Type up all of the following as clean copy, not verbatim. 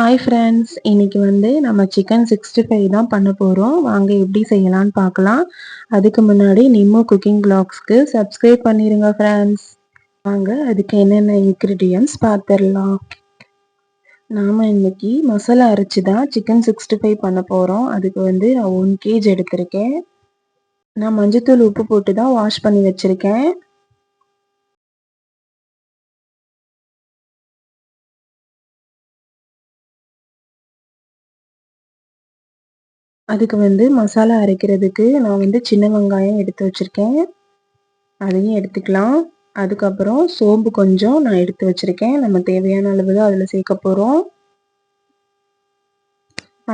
Hi friends. இன்னைக்கு நம்ம chicken 65 தான் பண்ண போறோம். வாங்க எப்படி செய்யலாம்னு பார்க்கலாம். அதுக்கு முன்னாடி நிம்மோ குக்கிங் வ்ளாக்ஸ்க்கு சப்ஸ்கிரைப் பண்ணிருங்க ஃப்ரெண்ட்ஸ். வாங்க அதுக்கு என்னென்ன இன்கிரிடியன்ட்ஸ் பார்த்துடலாம். நாம இன்னைக்கு மசாலா அரைச்சு தான் சிக்கன் 65 பண்ண போறோம். அதுக்கு நான் 1 கேஜ் எடுத்திருக்கேன். நான் மஞ்சத்தூள் உப்பு போட்டு தான் வாஷ் பண்ணி வச்சிருக்கேன். அதுக்கு மசாலா அரைக்கிறதுக்கு நான் சின்ன வெங்காயம் எடுத்து வச்சிருக்கேன். அதையும் எடுத்துக்கலாம். அதுக்கப்புறம் சோம்பு கொஞ்சம் நான் எடுத்து வச்சிருக்கேன். நம்ம தேவையான அளவு தான் அதில் சேர்க்க போகிறோம்.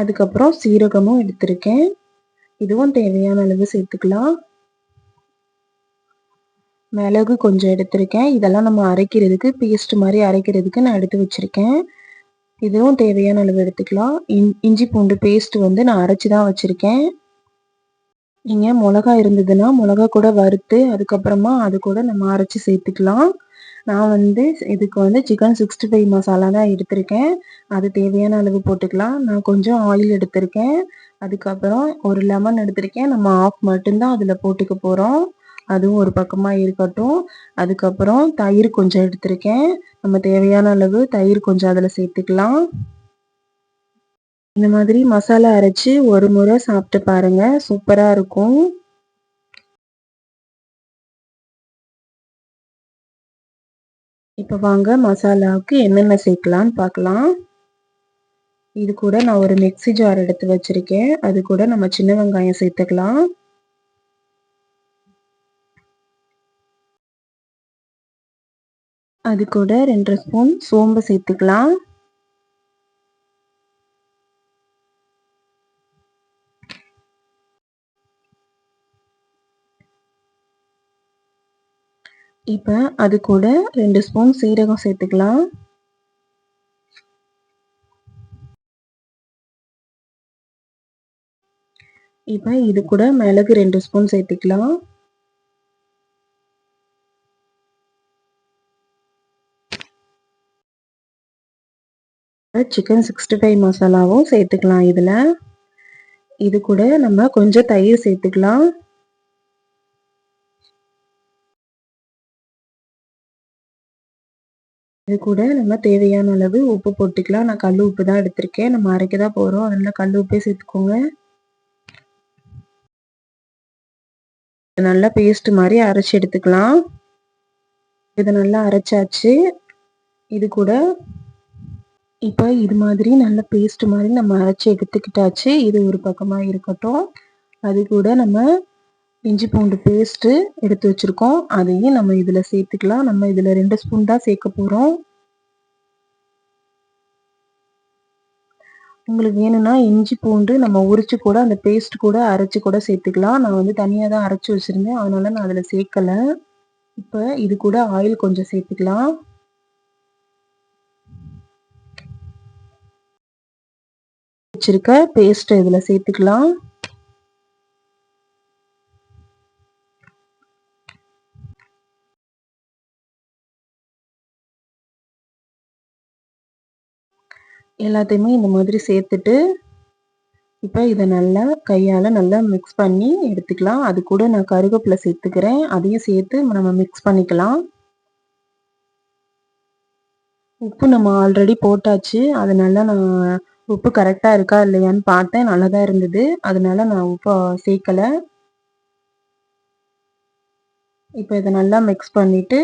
அதுக்கப்புறம் சீரகமும் எடுத்திருக்கேன். இதுவும் தேவையான அளவு சேர்த்துக்கலாம். மிளகு கொஞ்சம் எடுத்திருக்கேன். இதெல்லாம் நம்ம அரைக்கிறதுக்கு பேஸ்ட் மாதிரி அரைக்கிறதுக்கு நான் எடுத்து வச்சிருக்கேன். இதுவும் தேவையான அளவு எடுத்துக்கலாம். இஞ்சி பூண்டு பேஸ்ட் நான் அரைச்சி தான் வச்சிருக்கேன். நீங்கள் மிளகா இருந்ததுன்னா மிளகா கூட வறுத்து அதுக்கப்புறமா அது கூட நம்ம அரைச்சி சேர்த்துக்கலாம். நான் இதுக்கு சிக்கன் 65 மசாலா தான் எடுத்திருக்கேன். அது தேவையான அளவு போட்டுக்கலாம். நான் கொஞ்சம் ஆயில் எடுத்திருக்கேன். அதுக்கப்புறம் ஒரு லெமன் எடுத்திருக்கேன். நம்ம ஆஃப் மட்டும்தான் அதில் போட்டுக்க போகிறோம். அதுவும் ஒரு பக்கமாக இருக்கட்டும். அதுக்கப்புறம் தயிர் கொஞ்சம் எடுத்திருக்கேன். நம்ம தேவையான அளவு தயிர் கொஞ்சம் அதில் சேர்த்துக்கலாம். இந்த மாதிரி மசாலா அரைச்சி ஒரு முறை சாப்பிட்டு பாருங்க, சூப்பராக இருக்கும். இப்போ வாங்க மசாலாவுக்கு என்னென்ன சேர்க்கலான்னு பார்க்கலாம். இது கூட நான் ஒரு மிக்ஸி ஜார் எடுத்து வச்சிருக்கேன். அது கூட நம்ம சின்ன வெங்காயம் சேர்த்துக்கலாம். அது கூட 2 ஸ்பூன் சோம்பு சேர்த்துக்கலாம். இப்போ அது கூட 2 ஸ்பூன் சீரகம் சேர்த்துக்கலாம். இப்போ இது கூட மிளகு 2 ஸ்பூன் சேர்த்துக்கலாம். சிக்கன் 65 மசாலாவும் சேர்த்துக்கலாம் இதில். இது கூட நம்ம கொஞ்சம் தயிர் சேர்த்துக்கலாம். இது கூட நம்ம தேவையான அளவு உப்பு போட்டுக்கலாம். நான் கல் உப்பு தான் எடுத்திருக்கேன். நம்ம அரைக்க தான் போகிறோம். அதனால கல் உப்பே சேர்த்துக்கோங்க. நல்லா பேஸ்ட் மாதிரி அரைச்சி எடுத்துக்கலாம். இது நல்லா அரைச்சாச்சு. இது கூட இப்போ இது மாதிரி நல்ல பேஸ்ட் மாதிரி நம்ம அரைச்சி எடுத்துக்கிட்டாச்சு. இது ஒரு பக்கமாக இருக்கட்டும். அது கூட நம்ம இஞ்சி பூண்டு பேஸ்ட்டு எடுத்து வச்சுருக்கோம். அதையும் நம்ம இதில் சேர்த்துக்கலாம். நம்ம இதில் 2 ஸ்பூன் தான் சேர்க்க போகிறோம். உங்களுக்கு வேணும்னா இஞ்சி பூண்டு நம்ம உரிச்சு கூட அந்த பேஸ்ட் கூட அரைச்சி கூட சேர்த்துக்கலாம். நான் தனியாக தான் அரைச்சி வச்சுருந்தேன். அதனால நான் அதில் சேர்க்கலை. இப்போ இது கூட ஆயில் கொஞ்சம் சேர்த்துக்கலாம். வச்சிருக்க பேஸ்ட் இதில் சேர்த்துக்கலாம். எல்லாத்தையுமே இந்த மாதிரி சேர்த்துட்டு இப்போ இதை நல்லா கையால் நல்லா மிக்ஸ் பண்ணி எடுத்துக்கலாம். அது கூட நான் கருவேப்பிலை சேர்த்துக்கிறேன். அதையும் சேர்த்து நம்ம மிக்ஸ் பண்ணிக்கலாம். உப்பு நம்ம ஆல்ரெடி போட்டாச்சு. அதனால நான் உப்பு கரெக்டாக இருக்கா இல்லையான்னு பார்த்தேன். நல்லா தான் இருந்தது. அதனால நான் உப்பை சேர்க்கலை. இப்போ இதை நல்லா மிக்ஸ் பண்ணிவிட்டு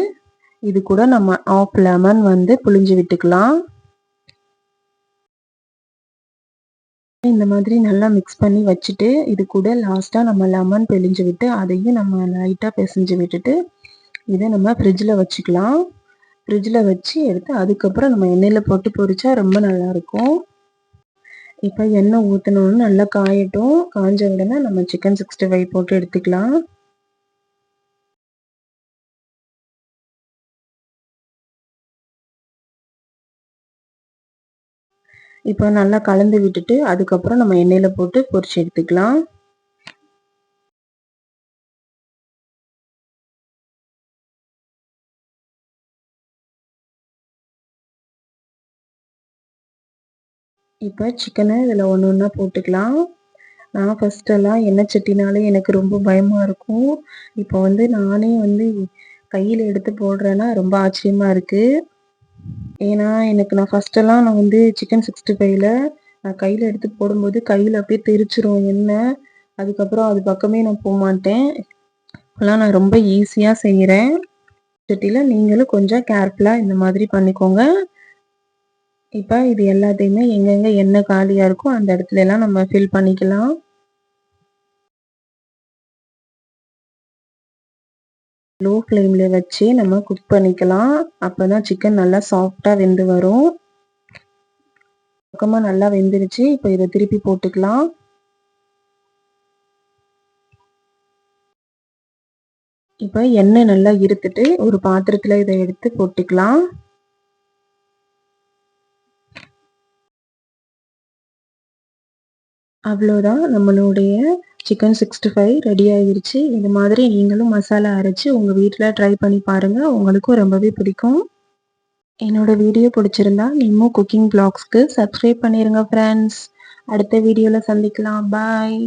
இது கூட நம்ம ஆஃப் லெமன் புழிஞ்சு விட்டுக்கலாம். இந்த மாதிரி நல்லா மிக்ஸ் பண்ணி வச்சுட்டு இது கூட லாஸ்ட்டாக நம்ம லெமன் பிழிஞ்சு விட்டு அதையும் நம்ம லைட்டாக பிசைஞ்சு விட்டுட்டு இதை நம்ம ஃப்ரிட்ஜில் வச்சுக்கலாம். ஃப்ரிட்ஜில் வச்சு எடுத்து அதுக்கப்புறம் நம்ம எண்ணெயில் போட்டு பொரிச்சா ரொம்ப நல்லாயிருக்கும். இப்போ எண்ணெய் ஊற்றணுன்னு நல்லா காயட்டும். காஞ்ச உடனே நம்ம சிக்கன் 65 போட்டு எடுத்துக்கலாம். இப்போ நல்லா கலந்து விட்டுட்டு அதுக்கப்புறம் நம்ம எண்ணெயில் போட்டு பொரிச்சு எடுத்துக்கலாம். இப்போ சிக்கனை இதில் ஒன்று ஒன்றா போட்டுக்கலாம். நான் ஃபஸ்ட்டெல்லாம் எண்ணெய் சட்டினாலே எனக்கு ரொம்ப பயமாக இருக்கும். இப்போ வந்து நானே வந்து கையில் எடுத்து போடுறேன்னா ரொம்ப ஆச்சரியமா இருக்கு. ஏன்னா எனக்கு நான் வந்து சிக்கன் 65ல நான் கையில் எடுத்து போடும்போது கையில் அப்படியே தெரிச்சிரும் எண்ணெய். அதுக்கப்புறம் அது பக்கமே நான் போமாட்டேன். இப்போலாம் நான் ரொம்ப ஈஸியா செய்றேன். சட்டியில நீங்களும் கொஞ்சம் கேர்ஃபுல்லா இந்த மாதிரி பண்ணிக்கோங்க. இப்ப இது எல்லாத்தையுமே எங்கெங்க எண்ணெய் காலியா இருக்கோ அந்த இடத்துலலாம் நம்ம ஃபில் பண்ணிக்கலாம். லோ ஃப்ளேம்ல வச்சு நம்ம குக் பண்ணிக்கலாம். அப்பதான் சிக்கன் நல்லா சாஃப்ட்டா வெந்து வரும். பக்கமா நல்லா வெந்துருச்சு. இப்ப இத திருப்பி போட்டுக்கலாம். இப்ப எண்ணெய் நல்லா இருத்துட்டு ஒரு பாத்திரத்துல இத எடுத்து போட்டுக்கலாம். அவ்வளோதான் நம்மளுடைய சிக்கன் 65 ரெடி ஆயிருச்சு. இது மாதிரி நீங்களும் மசாலா அரைச்சு உங்க வீட்ல ட்ரை பண்ணி பாருங்க. உங்களுக்கும் ரொம்பவே பிடிக்கும். என்னோட வீடியோ பிடிச்சிருந்தா நிம்மு குக்கிங் வ்ளாக்ஸ்க்கு சப்ஸ்கிரைப் பண்ணிருங்க ஃப்ரெண்ட்ஸ். அடுத்த வீடியோல சந்திக்கலாம். பாய்.